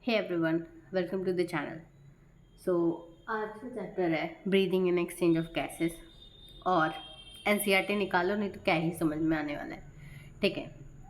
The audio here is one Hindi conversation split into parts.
Hey everyone, welcome to the channel. So आज का चैप्टर है breathing in exchange of gases. और एनसीईआरटी निकालो, नहीं तो क्या ही समझ में आने वाला है। ठीक है,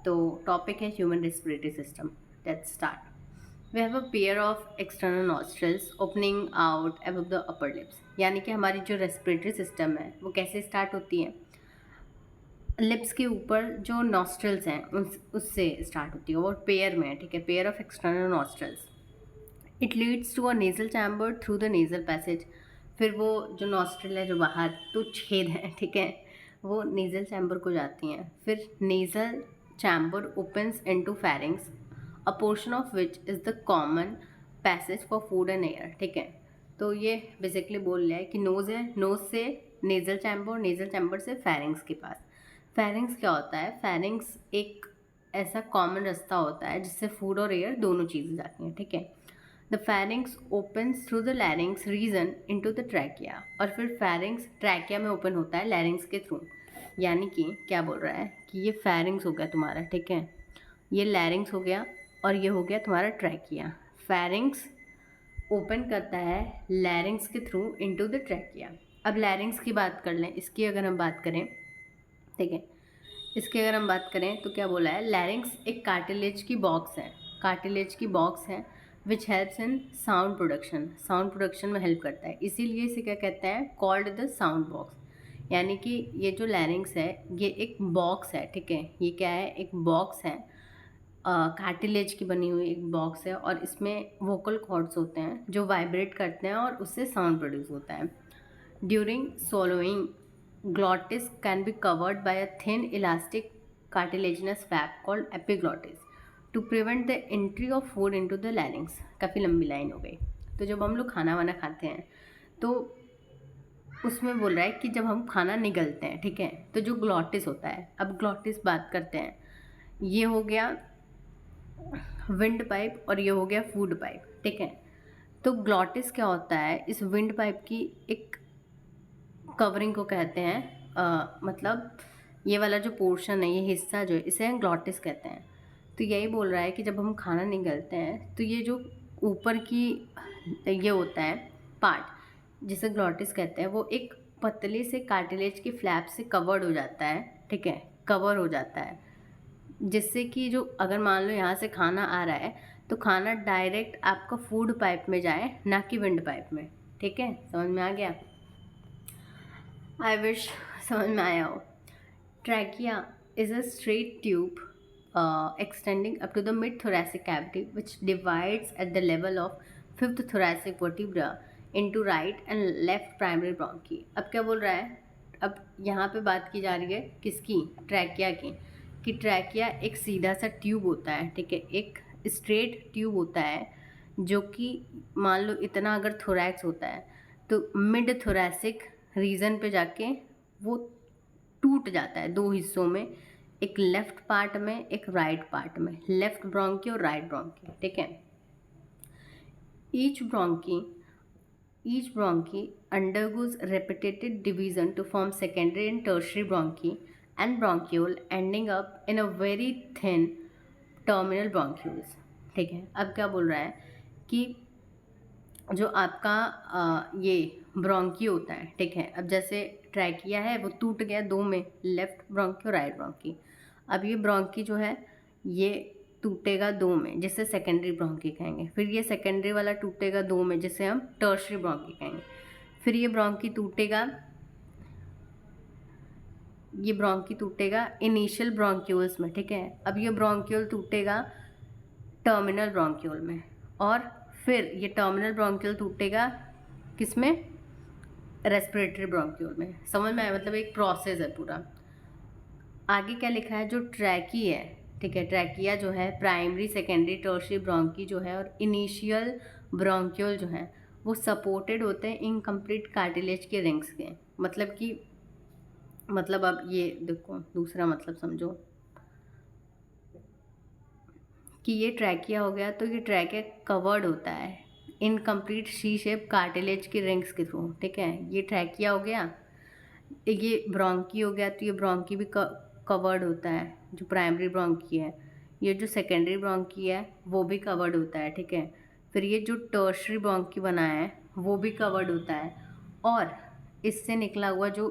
तो टॉपिक है human respiratory system. Let's start. We have a pair of external nostrils opening out above the upper lips. यानी कि हमारी जो रेस्पिरेटरी सिस्टम है वो कैसे स्टार्ट होती है? लिप्स के ऊपर जो नॉस्ट्रल्स हैं उससे स्टार्ट होती है, और पेयर में है। ठीक है, pair of external nostrils. It leads to a nasal chamber through the nasal passage. फिर वो जो नॉस्ट्रल है, जो बाहर तो छेद है, ठीक है, वो नेजल चैम्बर को जाती हैं। फिर nasal chamber opens into pharynx, a portion of which is the common passage for food and air. ठीक है, तो ये बेसिकली बोल रहा है कि नोज़ है, नोज़ से नेजल चैम्बर, नेजल चैम्बर से फेरिंग्स के पास। फेरिंग्स क्या होता है? फेरिंग्स एक ऐसा कॉमन रास्ता होता है जिससे फूड और एयर दोनों चीज़ें जाती हैं। ठीक है, the pharynx opens through the larynx region into the trachea। और फिर pharynx ट्रैकिया में ओपन होता है larynx के थ्रू। यानी कि क्या बोल रहा है कि ये pharynx हो गया तुम्हारा, ठीक है, ये larynx हो गया और ये हो गया तुम्हारा ट्रैकिया। pharynx ओपन करता है larynx के थ्रू into the trachea। अब larynx की बात कर लें, इसकी अगर हम बात करें, ठीक है, इसकी अगर हम बात करें तो क्या बोला है? लैरिंक्स एक कार्टिलेज की बॉक्स है, कार्टिलेज की बॉक्स है which helps in sound production. Sound production में हेल्प करता है, इसीलिए इसे क्या कहते हैं? Called the sound box. यानी कि ये जो लैरिंक्स है ये एक बॉक्स है। ठीक है, ये क्या है? एक बॉक्स है, कार्टिलेज की बनी हुई एक बॉक्स है, और इसमें वोकल कॉर्ड्स होते हैं जो वाइब्रेट करते हैं और उससे साउंड प्रोड्यूस होता है। During swallowing, glottis can be covered by a thin elastic cartilaginous flap called epiglottis to prevent the entry of food into the larynx। काफ़ी लंबी लाइन हो गई। तो जब हम लोग खाना वाना खाते हैं तो उसमें बोल रहा है कि जब हम खाना निगलते हैं, ठीक है, तो जो ग्लॉटिस होता है, अब ग्लॉटिस बात करते हैं, ये हो गया विंड पाइप और ये हो गया फूड पाइप। ठीक है, तो ग्लॉटिस क्या होता है? इस विंड पाइप की एक कवरिंग को कहते हैं, मतलब ये वाला जो पोर्शन है, ये हिस्सा जो है, इसे हम ग्लॉटिस कहते हैं। तो यही बोल रहा है कि जब हम खाना निगलते हैं तो ये जो ऊपर की ये होता है पार्ट, जिसे ग्लॉटिस कहते हैं, वो एक पतले से कार्टिलेज के फ्लैप से कवर्ड हो जाता है। ठीक है, कवर हो जाता है, जिससे कि जो अगर मान लो यहाँ से खाना आ रहा है तो खाना डायरेक्ट आपका फूड पाइप में जाए, ना कि विंड पाइप में। ठीक है, समझ में आ गया? आई विश समझ में आया हो। Trachea is a straight tube extending up to the mid thoracic cavity, which divides at the level of fifth thoracic vertebra into right and left primary bronchi। अब क्या बोल रहा है? अब यहाँ पे बात की जा रही है किसकी? ट्रैकिया की। कि ट्रैकिया एक सीधा सा ट्यूब होता है, ठीक है, एक स्ट्रेट ट्यूब होता है, जो कि मान लो इतना अगर थोरैक्स होता है तो मिड थोरैसिक रीजन पे जाके वो टूट जाता है दो हिस्सों में, एक लेफ्ट पार्ट में, एक राइट पार्ट में, लेफ्ट ब्रोंकी और राइट ब्रोंकी। ठीक है, each bronchi undergoes repeated division to form secondary and tertiary bronchi and bronchiole, ending up in a very thin terminal bronchioles। ठीक है, अब क्या बोल रहा है कि जो आपका ये ब्रोंकी होता है, ठीक है, अब जैसे ट्रैकिया है वो टूट गया दो में, लेफ्ट ब्रोंकी और राइट ब्रोंकी। अब ये ब्रोंकी जो है ये टूटेगा दो में, जिसे सेकेंडरी ब्रोंकी कहेंगे। फिर ये सेकेंडरी वाला टूटेगा दो में, जिसे हम टर्शरी ब्रोंकी कहेंगे। फिर ये ब्रोंकी टूटेगा, ये ब्रोंकी टूटेगा इनिशियल ब्रोंक्यूल्स में। ठीक है, अब ये ब्रोंक्यूल टूटेगा टर्मिनल ब्रोंक्यूल में, और फिर ये टर्मिनल ब्रोंक्यूल टूटेगा किसमें? रेस्पिरेटरी ब्रोंक्यूल में। समझ में आया? मतलब एक प्रोसेस है पूरा। आगे क्या लिखा है? जो ट्रैकी है, ठीक है, ट्रैकिया जो है प्राइमरी सेकेंडरी टर्शियरी ब्रोंकी जो है और इनिशियल ब्रोंक्यूल जो है वो सपोर्टेड होते हैं इनकम्प्लीट कार्टिलेज के रिंग्स के। मतलब कि मतलब अब ये देखो दूसरा मतलब समझो कि ये ट्रैकिया हो गया, तो ये ट्रैकिया कवर्ड होता है इनकम्प्लीट सी शेप कार्टिलेज के रिंग्स के थ्रू। ठीक है, ये ट्रैकिया हो गया, ये ब्रोंकी हो गया, तो ये ब्रोंकी भी कवर्ड होता है, जो प्राइमरी ब्रोंकी है। ये जो सेकेंडरी ब्रोंकी है वो भी कवर्ड होता है। ठीक है, फिर ये जो टर्शरी ब्रोंकी बना है वो भी कवर्ड होता है, और इससे निकला हुआ जो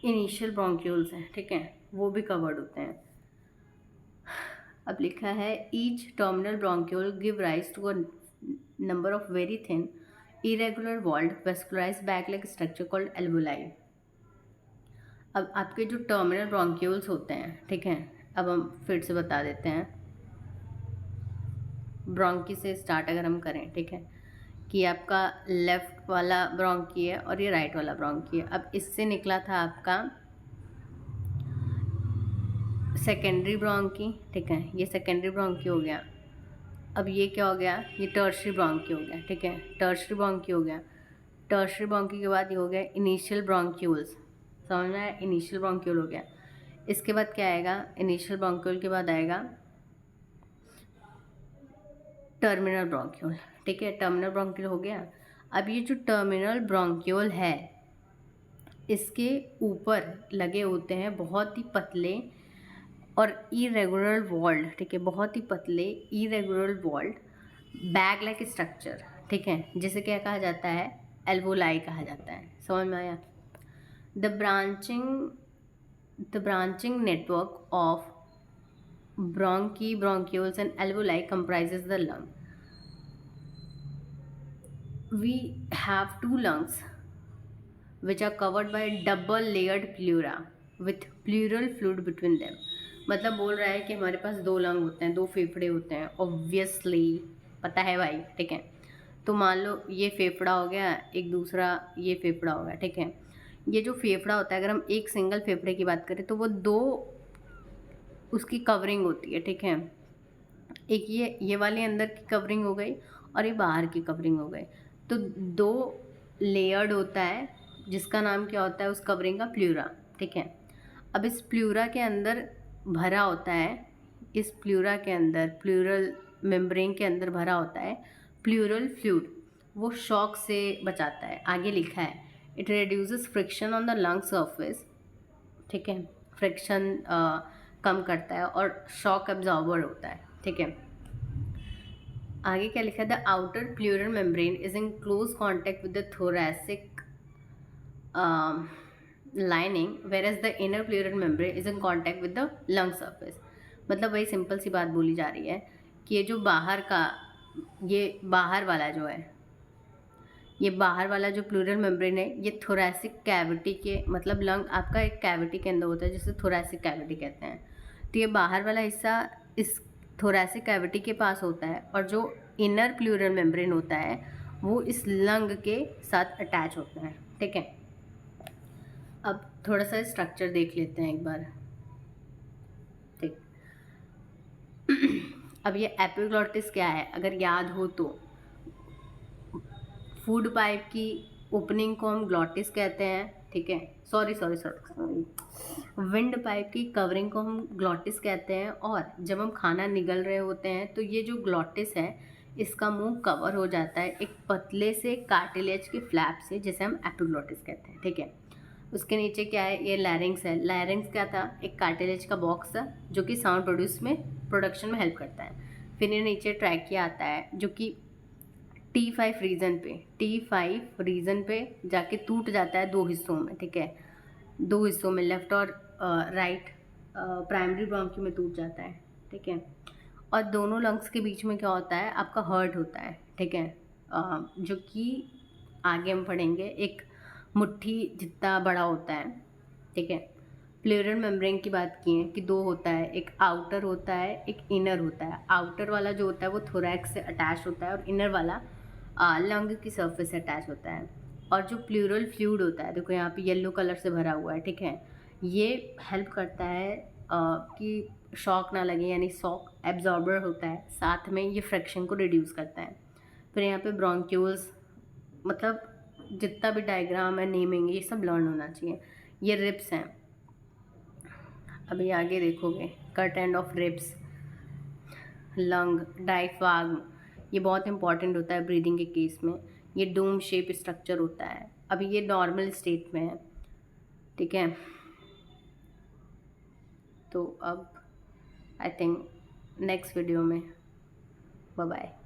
इनिशियल ब्रोंक्यूल्स हैं, ठीक है, वो भी कवर्ड होते हैं। अब लिखा है each terminal bronchiole give rise to a number of very thin irregular walled vascularised bag like structure called alveoli. अब आपके जो टर्मिनल ब्रोंक्यूल्स होते हैं, ठीक है, अब हम फिर से बता देते हैं। ब्रोंकी से स्टार्ट अगर हम करें, ठीक है, कि आपका लेफ्ट वाला ब्रोंकी है और ये राइट वाला ब्रोंकी है। अब इससे निकला था आपका सेकेंडरी ब्रोंकी, ठीक है, ये सेकेंडरी ब्रोंकी हो गया। अब ये क्या हो गया, ये टर्शरी ब्रोंकी हो गया, ठीक है, टर्शरी ब्रोंकी हो गया। टर्शरी ब्रोंकी के बाद ये हो गया इनिशियल ब्रोंक्यूल्स, समझ में आया, इनिशियल ब्रोंक्यूल हो गया। इसके बाद क्या आएगा, इनिशियल ब्रोंक्यूल के बाद आएगा टर्मिनल ब्रोंक्यूल, ठीक है, टर्मिनल ब्रोंक्यूल हो गया। अब ये जो टर्मिनल ब्रोंक्यूल है इसके ऊपर लगे होते हैं बहुत ही पतले और इरेगुलर वॉल्ड, ठीक है, बहुत ही पतले irregular walled bag like structure, ठीक है, जिसे क्या कहा जाता है, एल्वोलाई कहा जाता है। समझ में आया। The branching network of bronchi, bronchioles and alveoli comprises the lung. We have two lungs which are covered by double layered pleura with pleural fluid between them. मतलब बोल रहा है कि हमारे पास दो लंग होते हैं, दो फेफड़े होते हैं, ऑब्वियसली पता है भाई, ठीक है। तो मान लो ये फेफड़ा हो गया, एक दूसरा ये फेफड़ा हो गया, ठीक है। ये जो फेफड़ा होता है, अगर हम एक सिंगल फेफड़े की बात करें तो वो दो उसकी कवरिंग होती है, ठीक है। एक ये वाली अंदर की कवरिंग हो गई और ये बाहर की कवरिंग हो गई, तो दो लेयर्ड होता है जिसका नाम क्या होता है उस कवरिंग का, प्लूरा, ठीक है। अब इस प्लूरा के अंदर भरा होता है, इस प्लूरा के अंदर, प्लूरल मेम्ब्रेन के अंदर भरा होता है प्लूरल फ्लूइड, वो शॉक से बचाता है। आगे लिखा है it reduces friction on the lung surface, ठीक है, फ्रिक्शन कम करता है और शॉक एब्जॉर्बर होता है, ठीक है। आगे क्या लिखा है, the outer pleural membrane is in close contact with the thoracic lining whereas the inner pleural membrane is in contact with the lung surface. मतलब वही सिंपल सी बात बोली जा रही है कि ये जो बाहर का, ये बाहर वाला जो है, ये बाहर वाला जो प्लूरल मेम्ब्रेन है, ये थोरैसिक कैविटी के, मतलब लंग आपका एक कैविटी के अंदर होता है जिसे थोरैसिक कैविटी कहते हैं। तो ये बाहर वाला हिस्सा इस थोरैसिक कैविटी के पास होता है और जो इनर प्लूरल मेम्ब्रेन होता है वो इस लंग के साथ अटैच होता है, ठीक है। अब थोड़ा सा स्ट्रक्चर देख लेते हैं एक बार, ठीक। अब ये एपिग्लॉटिस क्या है, अगर याद हो तो फूड पाइप की ओपनिंग को हम ग्लॉटिस कहते हैं, ठीक है, सॉरी विंड पाइप की कवरिंग को हम ग्लॉटिस कहते हैं, और जब हम खाना निगल रहे होते हैं तो ये जो ग्लॉटिस है इसका मुंह कवर हो जाता है एक पतले से कार्टिलेज के फ्लैप से, जिसे हम एपिग्लॉटिस कहते हैं, ठीक है। उसके नीचे क्या है, ये लैरिंग्स है। लैरिंग्स क्या था, एक कार्टिलेज का बॉक्स था जो कि साउंड प्रोडक्शन में हेल्प करता है। फिर ये नीचे ट्रैकिया आता है जो कि T5 रीजन पे जाके टूट जाता है दो हिस्सों में, ठीक है, दो हिस्सों में, लेफ्ट और राइट प्राइमरी ब्रोंकी में टूट जाता है, ठीक है। और दोनों लंग्स के बीच में क्या होता है, आपका हर्ट होता है, ठीक है, जो कि आगे हम पढ़ेंगे, एक मुट्ठी जितना बड़ा होता है, ठीक है। प्लूरल मेम्ब्रेन की बात की है कि दो होता है, एक आउटर होता है, एक इनर होता है। आउटर वाला जो होता है वो थोरैक्स से अटैच होता है और इनर वाला लंग की सरफेस से अटैच होता है। और जो प्लूरल फ्लूइड होता है, देखो यहाँ पे येलो कलर से भरा हुआ है, ठीक है, ये हेल्प करता है कि शॉक ना लगे, यानी शॉक एब्जॉर्बर होता है, साथ में ये फ्रिक्शन को रिड्यूस करता है। फिर यहाँ पे ब्रोंक्यूल्स, मतलब जितना भी डायग्राम है, नेमिंग, ये सब लर्न होना चाहिए। ये रिब्स हैं, अभी आगे देखोगे, cut end of ribs, lung, diaphragm, ये बहुत इंपॉर्टेंट होता है ब्रीदिंग के केस में। ये डोम शेप स्ट्रक्चर होता है। अभी ये नॉर्मल स्टेट में है, ठीक है। तो अब आई थिंक नेक्स्ट वीडियो में। Bye bye.